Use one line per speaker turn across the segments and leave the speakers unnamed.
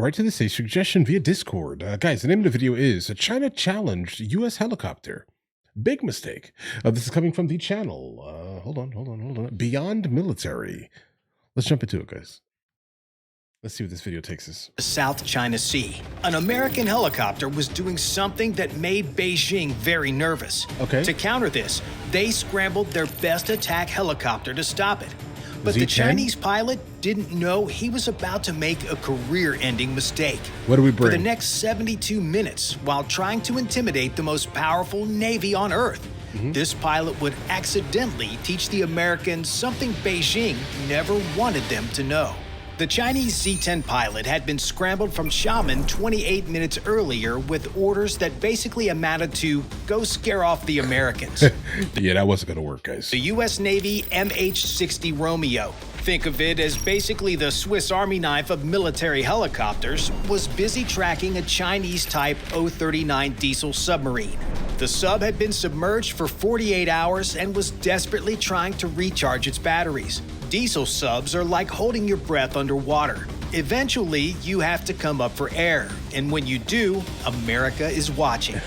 right to this, a suggestion via Discord. Guys, the name of the video is China challenged U.S. helicopter. Big mistake. This is coming from the channel. Hold on. Beyond Military. Let's jump into it, guys. Let's see what this video takes us.
The South China Sea. An American helicopter was doing something that made Beijing very nervous.
Okay.
To counter this, they scrambled their best attack helicopter to stop it. But the
Z10?
Chinese pilot didn't know he was about to make a career-ending mistake.
What do we bring?
For the next 72 minutes, while trying to intimidate the most powerful Navy on Earth, this pilot would accidentally teach the Americans something Beijing never wanted them to know. The Chinese Z-10 pilot had been scrambled from Xiamen 28 minutes earlier with orders that basically amounted to go scare off the Americans.
Yeah, that wasn't going to work, guys.
The U.S. Navy MH-60 Romeo, think of it as basically the Swiss Army knife of military helicopters, was busy tracking a Chinese Type 039 diesel submarine. The sub had been submerged for 48 hours and was desperately trying to recharge its batteries. Diesel subs are like holding your breath underwater. Eventually, you have to come up for air, and when you do, America is watching.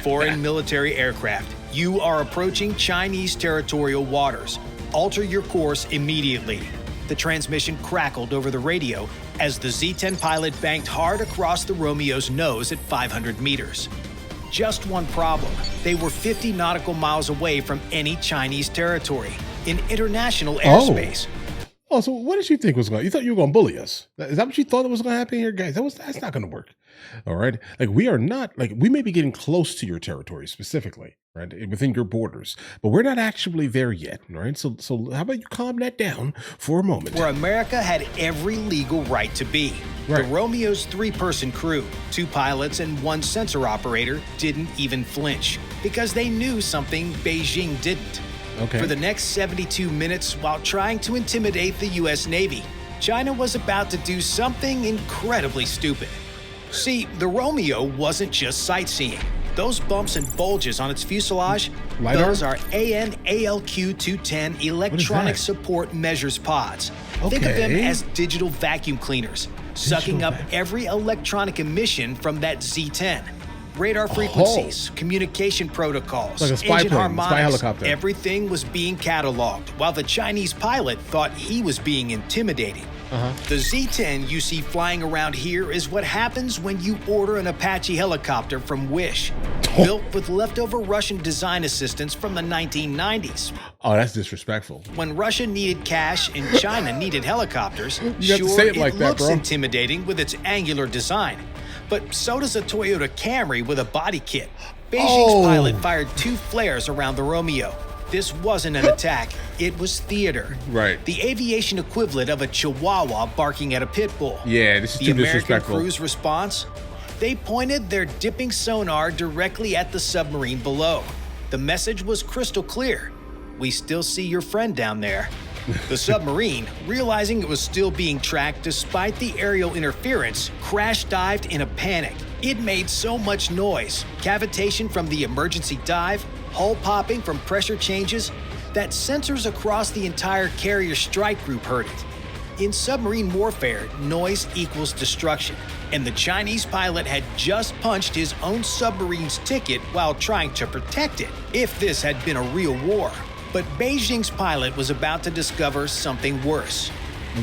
Foreign military aircraft, you are approaching Chinese territorial waters. Alter your course immediately. The transmission crackled over the radio as the Z-10 pilot banked hard across the Romeo's nose at 500 meters. Just one problem. They were 50 nautical miles away from any Chinese territory, in international airspace.
Oh, so what did you think was going to, you thought you were going to bully us? Is that what you thought was going to happen here, guys? That's not going to work. All right. Like, we are not, like, we may be getting close to your territory specifically, right? Within your borders, but we're not actually there yet. Right. So how about you calm that down for a moment?
Where America had every legal right to be.
Right.
The Romeo's 3-person crew, 2 pilots and 1 sensor operator, didn't even flinch because they knew something Beijing didn't.
Okay.
For the next 72 minutes, while trying to intimidate the U.S. Navy, China was about to do something incredibly stupid. See, the Romeo wasn't just sightseeing. Those bumps and bulges on its fuselage,
LiDAR?
those are AN/ALQ-210 electronic support measures pods. Think of them
Okay.
as digital vacuum cleaners, sucking up every electronic emission from that Z-10. Radar frequencies, communication protocols,
Like a spy
engine
plane,
harmonics,
spy helicopter.
everything was being cataloged, while the Chinese pilot thought he was being intimidating. The Z-10 you see flying around here is what happens when you order an Apache helicopter from Wish, built with leftover Russian design assistance from the 1990s.
Oh, that's disrespectful.
When Russia needed cash and China needed helicopters,
You have to
sure,
say it like that,
looks
bro.
intimidating with its angular design. But so does a Toyota Camry with a body kit. Beijing's pilot fired 2 flares around the Romeo. This wasn't an attack, it was theater.
Right.
The aviation equivalent of a chihuahua barking at a pit bull.
Yeah, this is
The
too
American
disrespectful.
crew's response? They pointed their dipping sonar directly at the submarine below. The message was crystal clear. We still see your friend down there. The submarine, realizing it was still being tracked despite the aerial interference, crash dived in a panic. It made so much noise, cavitation from the emergency dive, hull popping from pressure changes, that sensors across the entire carrier strike group heard it. In submarine warfare, noise equals destruction, and the Chinese pilot had just punched his own submarine's ticket while trying to protect it, if this had been a real war. But Beijing's pilot was about to discover something worse,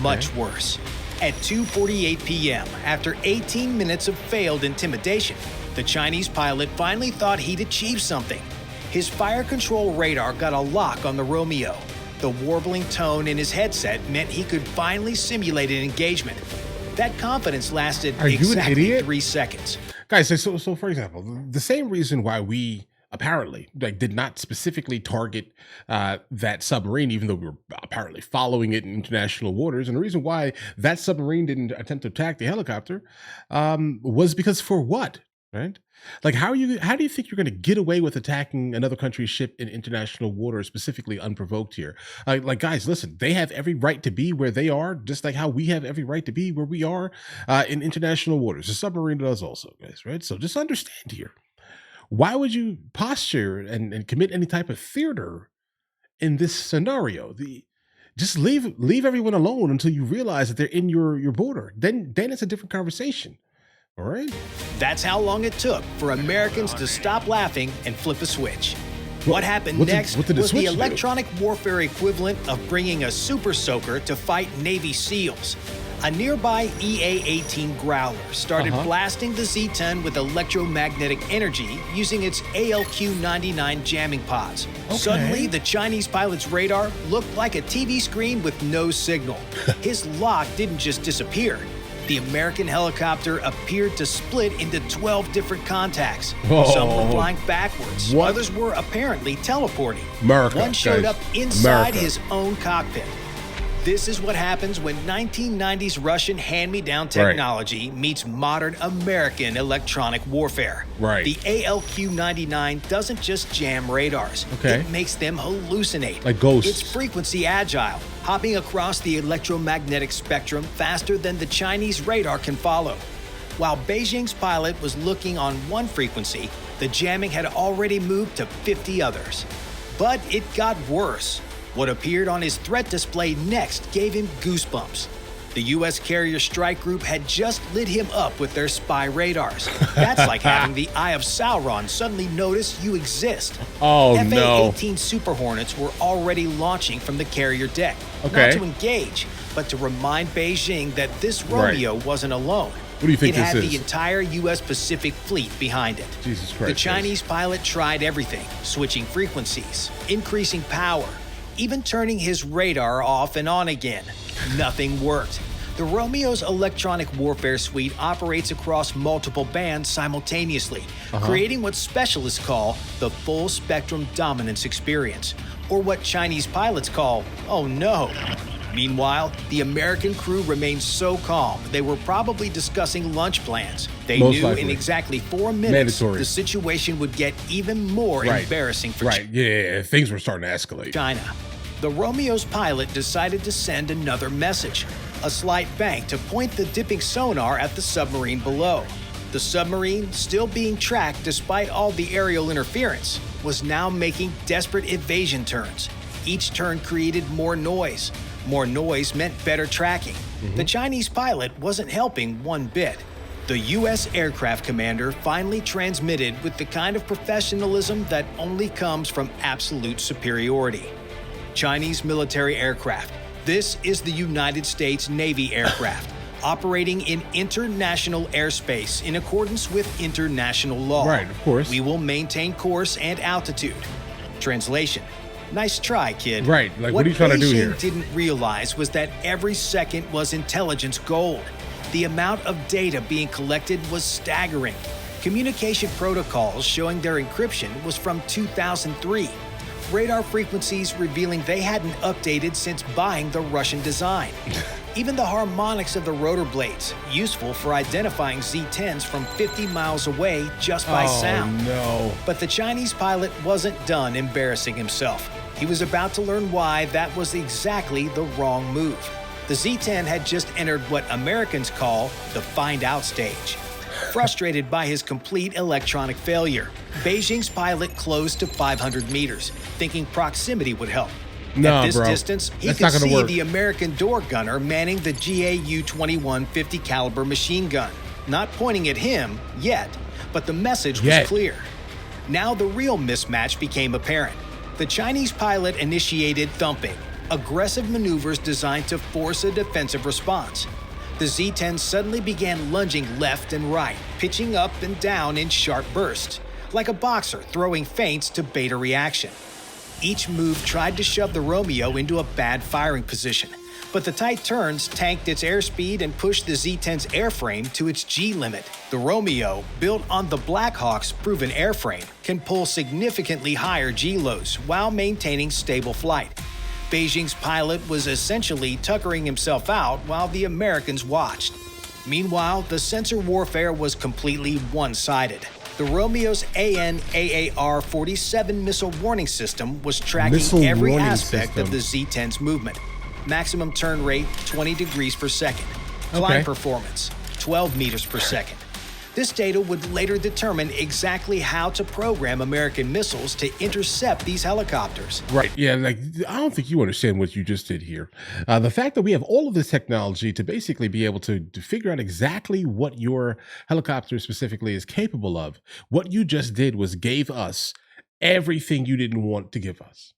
much worse. At 2:48 p.m., after 18 minutes of failed intimidation, the Chinese pilot finally thought he'd achieved something. His fire control radar got a lock on the Romeo. The warbling tone in his headset meant he could finally simulate an engagement. That confidence lasted
Are you an
exactly
idiot?
3 seconds.
Guys, so for example, the same reason why we apparently did not specifically target that submarine, even though we were apparently following it in international waters, and the reason why that submarine didn't attempt to attack the helicopter was because for what? Right? Like, how do you think you're going to get away with attacking another country's ship in international waters, specifically unprovoked here? Like, guys, listen, they have every right to be where they are, just like how we have every right to be where we are in international waters. The submarine does also, guys, right? So just understand here. Why would you posture and commit any type of theater in this scenario? just leave everyone alone until you realize that they're in your border. Then it's a different conversation. All right.
That's how long it took for Americans to stop laughing and flip a switch. What happened next was the electronic warfare equivalent of bringing a super soaker to fight Navy SEALs. A nearby EA-18 Growler started blasting the Z-10 with electromagnetic energy using its ALQ-99 jamming pods. Suddenly, the Chinese pilot's radar looked like a TV screen with no signal. His lock didn't just disappear. The American helicopter appeared to split into 12 different contacts. Some were flying backwards. Others were apparently teleporting. One showed up inside his own cockpit. This is what happens when 1990s Russian hand-me-down technology meets modern American electronic warfare. The ALQ-99 doesn't just jam radars. It makes them hallucinate.
Like ghosts.
It's frequency agile, hopping across the electromagnetic spectrum faster than the Chinese radar can follow. While Beijing's pilot was looking on one frequency, the jamming had already moved to 50 others. But it got worse. What appeared on his threat display next gave him goosebumps. The U.S. Carrier Strike Group had just lit him up with their spy radars. That's like having the Eye of Sauron suddenly notice you exist. FA-18 Super Hornets were already launching from the carrier deck, not to engage, but to remind Beijing that this Romeo wasn't alone.
What do you think
this is? It
had
the entire U.S. Pacific Fleet behind it.
Jesus Christ.
The Chinese pilot tried everything, switching frequencies, increasing power, even turning his radar off and on again. Nothing worked. The Romeo's electronic warfare suite operates across multiple bands simultaneously, creating what specialists call the full spectrum dominance experience, or what Chinese pilots call, oh no. Meanwhile, the American crew remained so calm, they were probably discussing lunch plans. They knew in exactly 4 minutes, the situation would get even more embarrassing for
China. Things were starting to escalate.
The Romeo's pilot decided to send another message, a slight bank to point the dipping sonar at the submarine below. The submarine, still being tracked despite all the aerial interference, was now making desperate evasion turns. Each turn created more noise. More noise meant better tracking. The Chinese pilot wasn't helping one bit. The U.S. aircraft commander finally transmitted with the kind of professionalism that only comes from absolute superiority. Chinese military aircraft. This is the United States Navy aircraft, operating in international airspace in accordance with international law.
Of course.
We will maintain course and altitude. Translation. Nice try, kid.
What are you trying to do here?
What Beijing didn't realize was that every second was intelligence gold. The amount of data being collected was staggering. Communication protocols showing their encryption was from 2003. Radar frequencies revealing they hadn't updated since buying the Russian design. Even the harmonics of the rotor blades, useful for identifying Z-10s from 50 miles away just by sound. But the Chinese pilot wasn't done embarrassing himself. He was about to learn why that was exactly the wrong move. The Z-10 had just entered what Americans call the find out stage. Frustrated by his complete electronic failure, Beijing's pilot closed to 500 meters, thinking proximity would help. At this distance, he could see the American door gunner manning the GAU-21 50 caliber machine gun, not pointing at him yet, but the message was clear. Now the real mismatch became apparent. The Chinese pilot initiated thumping, aggressive maneuvers designed to force a defensive response. The Z-10 suddenly began lunging left and right, pitching up and down in sharp bursts, like a boxer throwing feints to bait a reaction. Each move tried to shove the Romeo into a bad firing position, but the tight turns tanked its airspeed and pushed the Z-10's airframe to its G limit. The Romeo, built on the Black Hawk's proven airframe, can pull significantly higher G loads while maintaining stable flight. Beijing's pilot was essentially tuckering himself out while the Americans watched. Meanwhile, the sensor warfare was completely one-sided. The Romeo's AN/AAR-47 missile warning system was tracking every aspect of the Z-10's movement. Maximum turn rate, 20 degrees per second. Climb performance, 12 meters per second. This data would later determine exactly how to program American missiles to intercept these helicopters.
Right. Yeah. Like, I don't think you understand what you just did here. The fact that we have all of this technology to basically be able to figure out exactly what your helicopter specifically is capable of, what you just did was gave us everything you didn't want to give us.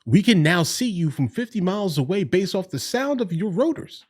We can now see you from 50 miles away based off the sound of your rotors.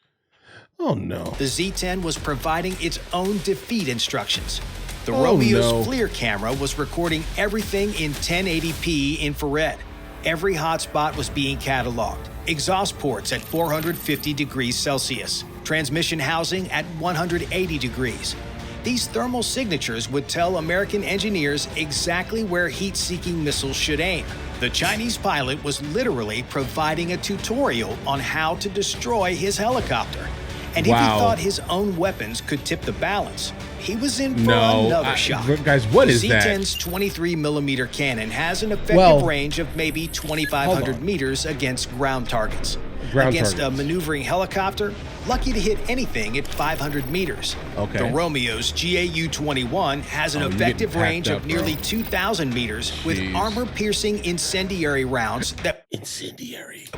Oh, no.
The Z-10 was providing its own defeat instructions. The Romeo's FLIR camera was recording everything in 1080p infrared. Every hotspot was being cataloged. Exhaust ports at 450 degrees Celsius. Transmission housing at 180 degrees. These thermal signatures would tell American engineers exactly where heat-seeking missiles should aim. The Chinese pilot was literally providing a tutorial on how to destroy his helicopter. And if he thought his own weapons could tip the balance, he was in for another shock.
Guys, what is that?
The Z-10's 23mm cannon has an effective range of maybe 2,500 meters against ground targets. Against a maneuvering helicopter, lucky to hit anything at 500 meters.
Okay.
The Romeo's GAU-21 has an effective range of nearly 2,000 meters with armor-piercing incendiary rounds that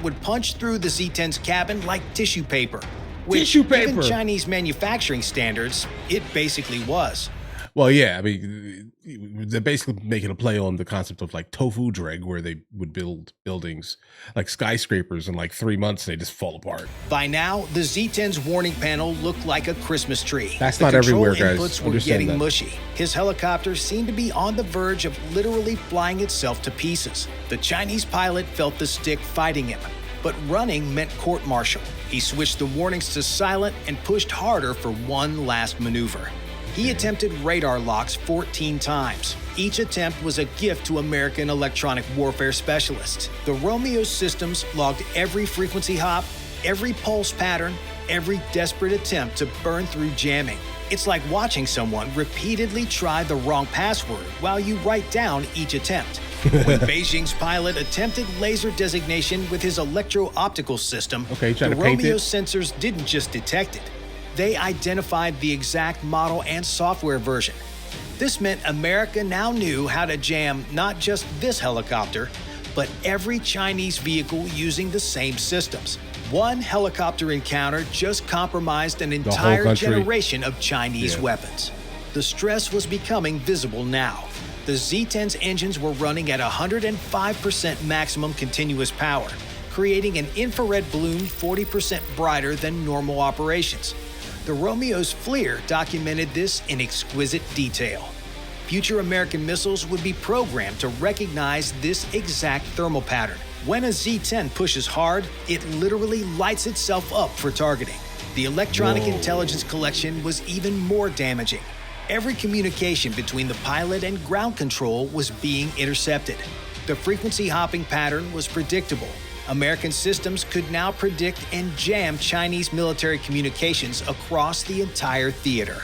would punch through the Z-10's cabin like tissue paper. Which, given Chinese manufacturing standards, it basically was.
Well, yeah, I mean, they're basically making a play on the concept of like tofu dreg, where they would build buildings like skyscrapers in like 3 months and they just fall apart.
By now, the Z-10's warning panel looked like a Christmas tree.
That's not everywhere, guys.
The control inputs were getting mushy. His helicopter seemed to be on the verge of literally flying itself to pieces. The Chinese pilot felt the stick fighting him, but running meant court-martial. He switched the warnings to silent and pushed harder for one last maneuver. He attempted radar locks 14 times. Each attempt was a gift to American electronic warfare specialists. The Romeo's systems logged every frequency hop, every pulse pattern, every desperate attempt to burn through jamming. It's like watching someone repeatedly try the wrong password while you write down each attempt. When Beijing's pilot attempted laser designation with his electro-optical system, the Romeo's sensors didn't just detect it. They identified the exact model and software version. This meant America now knew how to jam not just this helicopter, but every Chinese vehicle using the same systems. One helicopter encounter just compromised an entire generation of Chinese weapons. The stress was becoming visible now. The Z-10's engines were running at 105% maximum continuous power, creating an infrared bloom 40% brighter than normal operations. The Romeo's FLIR documented this in exquisite detail. Future American missiles would be programmed to recognize this exact thermal pattern. When a Z-10 pushes hard, it literally lights itself up for targeting. The electronic intelligence collection was even more damaging. Every communication between the pilot and ground control was being intercepted. The frequency hopping pattern was predictable. American systems could now predict and jam Chinese military communications across the entire theater.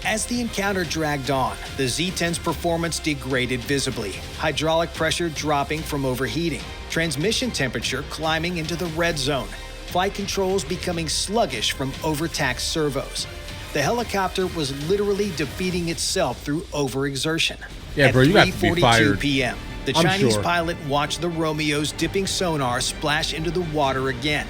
As the encounter dragged on, the Z-10's performance degraded visibly, hydraulic pressure dropping from overheating, transmission temperature climbing into the red zone, flight controls becoming sluggish from overtaxed servos. The helicopter was literally defeating itself through overexertion.
Yeah, bro, you got to be fired.
3:42 p.m., the Chinese pilot watched the Romeo's dipping sonar splash into the water again.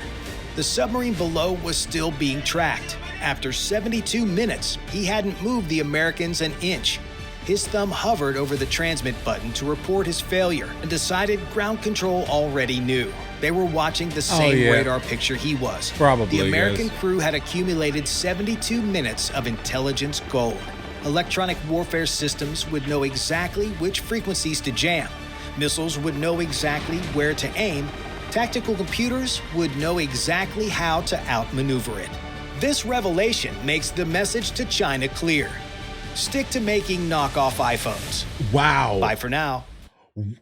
The submarine below was still being tracked. After 72 minutes, he hadn't moved the Americans an inch. His thumb hovered over the transmit button to report his failure and decided ground control already knew. They were watching the same radar picture he was.
Probably,
the American crew had accumulated 72 minutes of intelligence gold. Electronic warfare systems would know exactly which frequencies to jam. Missiles would know exactly where to aim. Tactical computers would know exactly how to outmaneuver it. This revelation makes the message to China clear. Stick to making knockoff iPhones.
Wow.
Bye for now.
I'm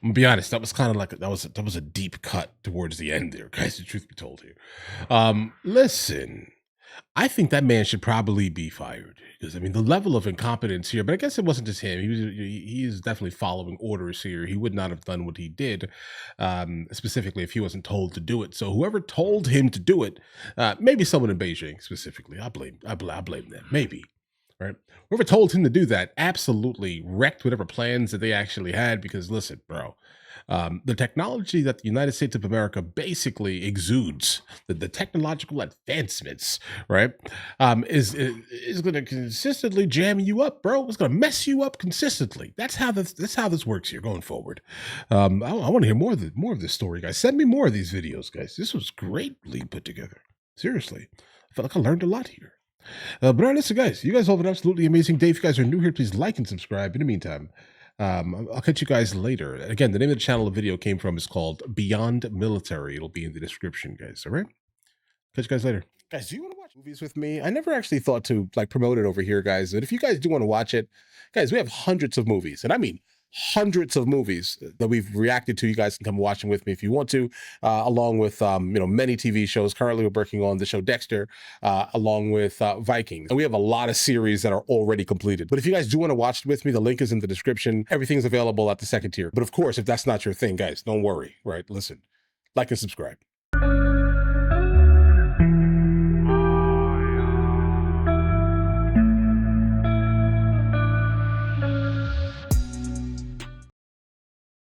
gonna be honest, that was kind of like that was a deep cut towards the end there, guys. The truth be told here, listen, I think that man should probably be fired because I mean the level of incompetence here. But I guess it wasn't just him. He is definitely following orders here. He would not have done what he did, specifically if he wasn't told to do it. So whoever told him to do it, maybe someone in Beijing specifically. I blame them. Maybe. Right. Whoever told him to do that absolutely wrecked whatever plans that they actually had. Because listen, bro, the technology that the United States of America basically exudes, the technological advancements, right, is going to consistently jam you up, bro. It's going to mess you up consistently. That's how this works here going forward. I want to hear more of this story, guys. Send me more of these videos, guys. This was greatly put together. Seriously, I felt like I learned a lot here. But all right, listen, guys, you guys have an absolutely amazing day. If you guys are new here, please like and subscribe. In the meantime, I'll catch you guys later. Again, the name of the channel the video came from is called Beyond Military. It'll be in the description, guys. All right? Catch you guys later. Guys, do you want to watch movies with me? I never actually thought to like promote it over here, guys. But if you guys do want to watch it, guys, we have hundreds of movies. And I mean hundreds of movies that we've reacted to. You guys can come watch them with me if you want to, along with many TV shows. Currently, we're working on the show Dexter, along with Vikings. And we have a lot of series that are already completed. But if you guys do want to watch it with me, the link is in the description. Everything's available at the second tier. But of course, if that's not your thing, guys, don't worry, right? Listen, like and subscribe.